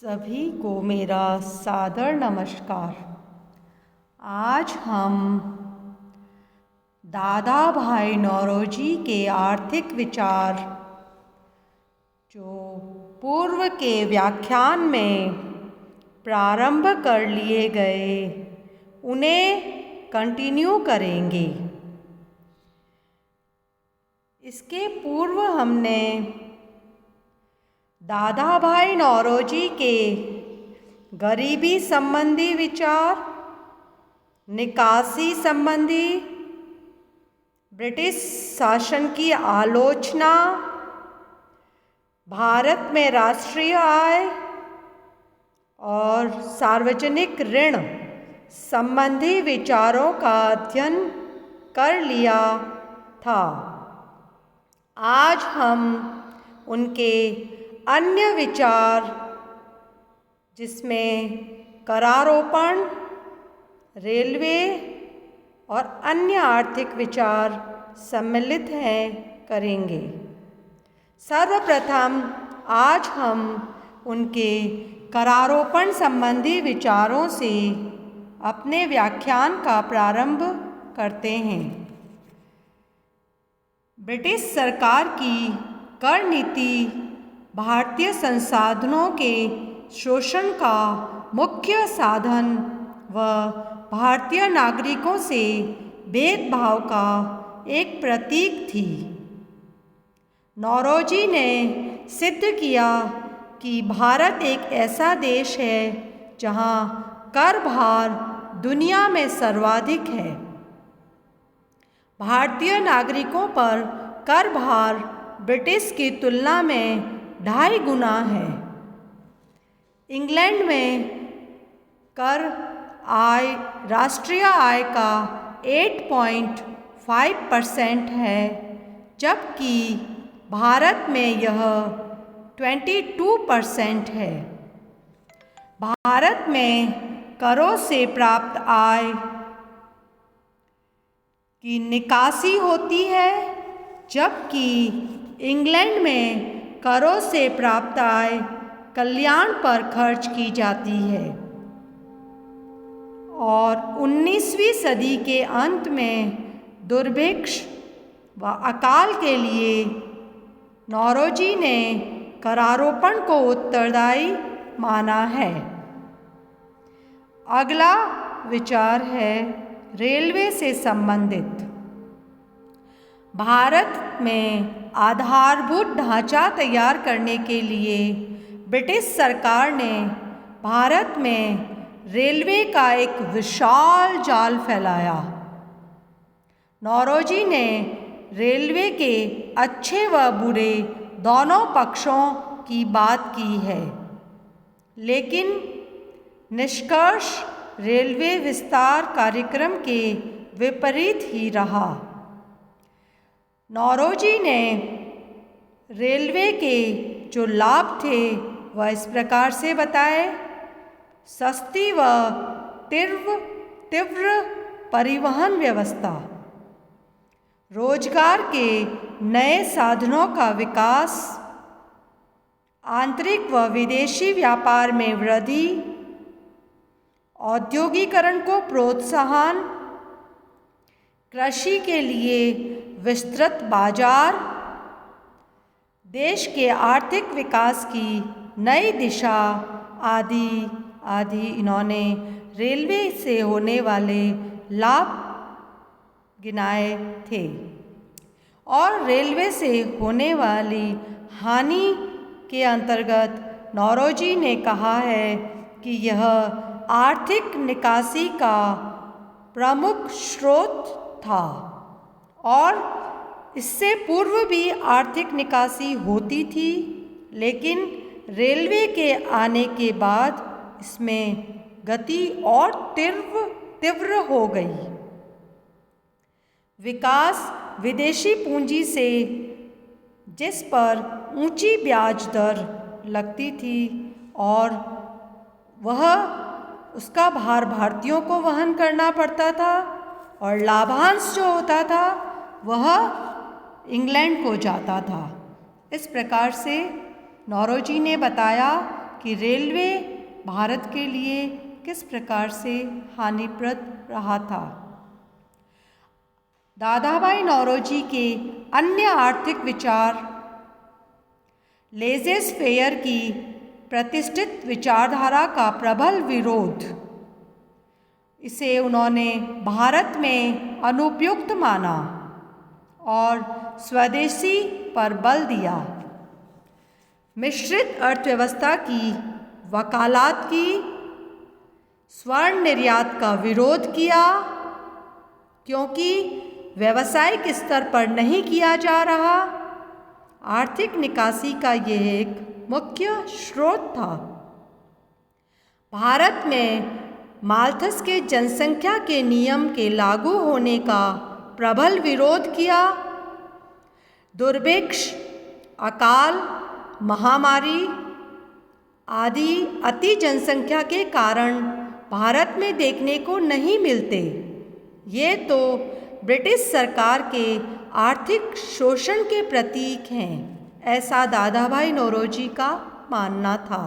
सभी को मेरा सादर नमस्कार। आज हम दादा भाई नौरोजी के आर्थिक विचार जो पूर्व के व्याख्यान में प्रारंभ कर लिए गए उन्हें कंटिन्यू करेंगे। इसके पूर्व हमने दादा भाई नौरोजी के गरीबी संबंधी विचार, निकासी संबंधी, ब्रिटिश शासन की आलोचना, भारत में राष्ट्रीय आय और सार्वजनिक ऋण संबंधी विचारों का अध्ययन कर लिया था। आज हम उनके अन्य विचार, जिसमें करारोपण, रेलवे और अन्य आर्थिक विचार सम्मिलित हैं, करेंगे। सर्वप्रथम आज हम उनके करारोपण संबंधी विचारों से अपने व्याख्यान का प्रारंभ करते हैं। ब्रिटिश सरकार की कर नीति भारतीय संसाधनों के शोषण का मुख्य साधन व भारतीय नागरिकों से भेदभाव का एक प्रतीक थी। नौरोजी ने सिद्ध किया कि भारत एक ऐसा देश है जहां कर भार दुनिया में सर्वाधिक है। भारतीय नागरिकों पर कर भार ब्रिटिश की तुलना में 2.5 गुना है। इंग्लैंड में कर आय राष्ट्रीय आय का 8.5% है, जबकि भारत में यह 22% है। भारत में करों से प्राप्त आय की निकासी होती है, जबकि इंग्लैंड में करों से प्राप्त आय कल्याण पर खर्च की जाती है। और 19वीं सदी के अंत में दुर्भिक्ष व अकाल के लिए नौरोजी ने करारोपण को उत्तरदायी माना है। अगला विचार है रेलवे से संबंधित। भारत में आधारभूत ढांचा तैयार करने के लिए ब्रिटिश सरकार ने भारत में रेलवे का एक विशाल जाल फैलाया। नौरोजी ने रेलवे के अच्छे व बुरे दोनों पक्षों की बात की है, लेकिन निष्कर्ष रेलवे विस्तार कार्यक्रम के विपरीत ही रहा। नौरोजी ने रेलवे के जो लाभ थे वह इस प्रकार से बताए: सस्ती व तीव्र परिवहन व्यवस्था, रोजगार के नए साधनों का विकास, आंतरिक व विदेशी व्यापार में वृद्धि, औद्योगिकरण को प्रोत्साहन, कृषि के लिए विस्तृत बाजार, देश के आर्थिक विकास की नई दिशा आदि इन्होंने रेलवे से होने वाले लाभ गिनाए थे। और रेलवे से होने वाली हानि के अंतर्गत नौरोजी ने कहा है कि यह आर्थिक निकासी का प्रमुख स्रोत था और इससे पूर्व भी आर्थिक निकासी होती थी, लेकिन रेलवे के आने के बाद इसमें गति और तीव्र हो गई। विकास विदेशी पूंजी से, जिस पर ऊंची ब्याज दर लगती थी और वह उसका भार भारतीयों को वहन करना पड़ता था, और लाभांश जो होता था वह इंग्लैंड को जाता था। इस प्रकार से नौरोजी ने बताया कि रेलवे भारत के लिए किस प्रकार से हानिप्रद रहा था। दादाभाई नौरोजी के अन्य आर्थिक विचार लेज़ेस फेयर की प्रतिष्ठित विचारधारा का प्रबल विरोध, इसे उन्होंने भारत में अनुपयुक्त माना और स्वदेशी पर बल दिया। मिश्रित अर्थव्यवस्था की वकालत की, स्वर्ण निर्यात का विरोध किया क्योंकि व्यावसायिक स्तर पर नहीं किया जा रहा। आर्थिक निकासी का यह एक मुख्य स्रोत था। भारत में माल्थस के जनसंख्या के नियम के लागू होने का प्रबल विरोध किया। दुर्भिक्ष, अकाल, महामारी आदि अति जनसंख्या के कारण भारत में देखने को नहीं मिलते। ये तो ब्रिटिश सरकार के आर्थिक शोषण के प्रतीक हैं, ऐसा दादाभाई नौरोजी का मानना था।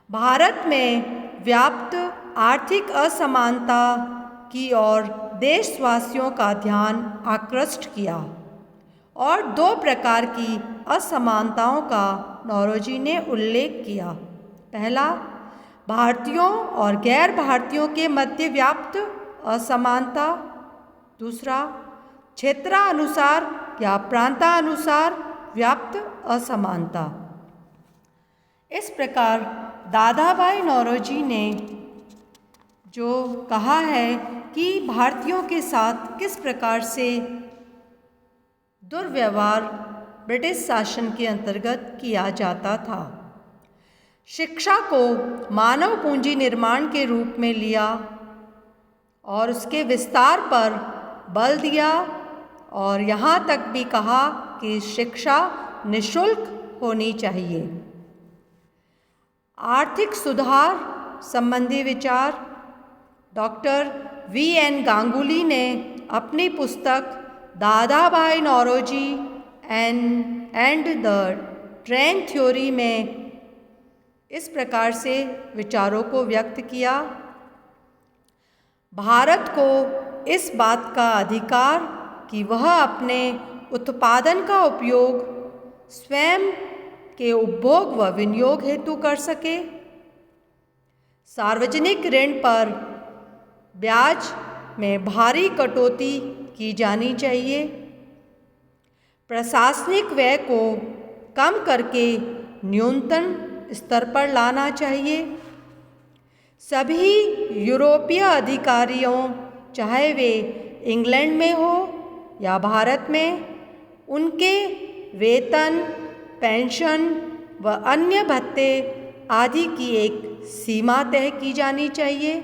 भारत में व्याप्त आर्थिक असमानता की ओर देशवासियों का ध्यान आकृष्ट किया और दो प्रकार की असमानताओं का नौरोजी ने उल्लेख किया। पहला, भारतीयों और गैर भारतीयों के मध्य व्याप्त असमानता। दूसरा, क्षेत्रानुसार या प्रांतानुसार व्याप्त असमानता। इस प्रकार दादाभाई नौरोजी ने जो कहा है कि भारतीयों के साथ किस प्रकार से दुर्व्यवहार ब्रिटिश शासन के अंतर्गत किया जाता था। शिक्षा को मानव पूंजी निर्माण के रूप में लिया और उसके विस्तार पर बल दिया और यहाँ तक भी कहा कि शिक्षा निःशुल्क होनी चाहिए। आर्थिक सुधार संबंधी विचार डॉक्टर V.N. गांगुली ने अपनी पुस्तक Dadabhai Naoroji and the drain theory में इस प्रकार से विचारों को व्यक्त किया। भारत को इस बात का अधिकार कि वह अपने उत्पादन का उपयोग स्वयं के उपभोग व विनियोग हेतु कर सके। सार्वजनिक ऋण पर ब्याज में भारी कटौती की जानी चाहिए। प्रशासनिक व्यय को कम करके न्यूनतम स्तर पर लाना चाहिए। सभी यूरोपीय अधिकारियों, चाहे वे इंग्लैंड में हो या भारत में, उनके वेतन, पेंशन व अन्य भत्ते आदि की एक सीमा तय की जानी चाहिए।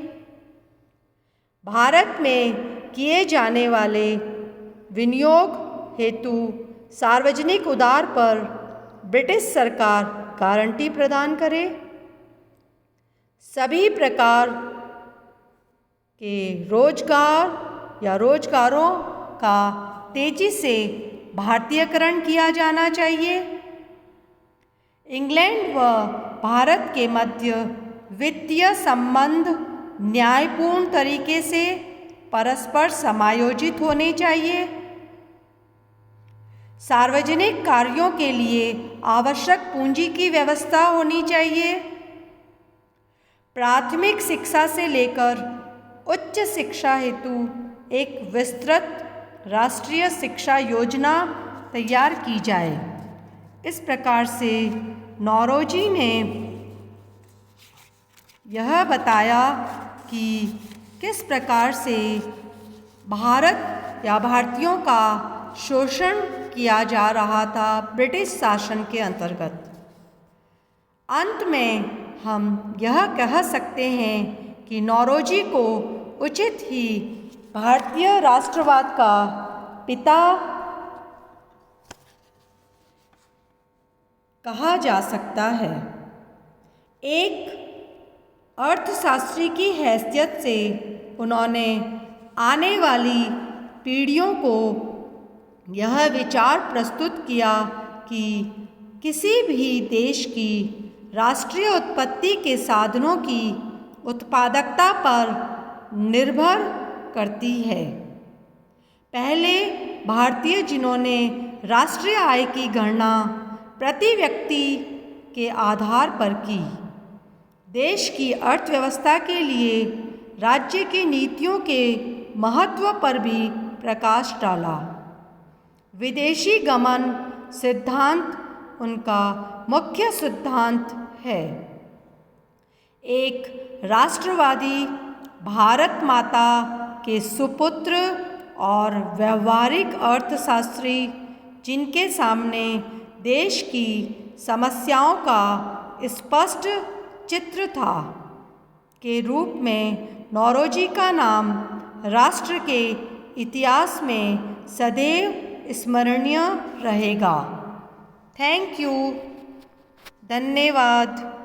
भारत में किए जाने वाले विनियोग हेतु सार्वजनिक उधार पर ब्रिटिश सरकार गारंटी प्रदान करे। सभी प्रकार के रोजगार या रोजगारों का तेजी से भारतीयकरण किया जाना चाहिए। इंग्लैंड व भारत के मध्य वित्तीय संबंध न्यायपूर्ण तरीके से परस्पर समायोजित होने चाहिए। सार्वजनिक कार्यों के लिए आवश्यक पूंजी की व्यवस्था होनी चाहिए। प्राथमिक शिक्षा से लेकर उच्च शिक्षा हेतु एक विस्तृत राष्ट्रीय शिक्षा योजना तैयार की जाए। इस प्रकार से नौरोजी ने यह बताया कि किस प्रकार से भारत या भारतीयों का शोषण किया जा रहा था ब्रिटिश शासन के अंतर्गत। अंत में हम यह कह सकते हैं कि नौरोजी को उचित ही भारतीय राष्ट्रवाद का पिता कहा जा सकता है। एक अर्थशास्त्री की हैसियत से उन्होंने आने वाली पीढ़ियों को यह विचार प्रस्तुत किया कि किसी भी देश की राष्ट्रीय उत्पत्ति के साधनों की उत्पादकता पर निर्भर करती है। पहले भारतीय जिन्होंने राष्ट्रीय आय की गणना प्रति व्यक्ति के आधार पर की, देश की अर्थव्यवस्था के लिए राज्य की नीतियों के महत्व पर भी प्रकाश डाला। विदेशी गमन सिद्धांत उनका मुख्य सिद्धांत है। एक राष्ट्रवादी भारत माता के सुपुत्र और व्यवहारिक अर्थशास्त्री, जिनके सामने देश की समस्याओं का स्पष्ट चित्र था, के रूप में नौरोजी का नाम राष्ट्र के इतिहास में सदैव स्मरणीय रहेगा। Thank you. धन्यवाद।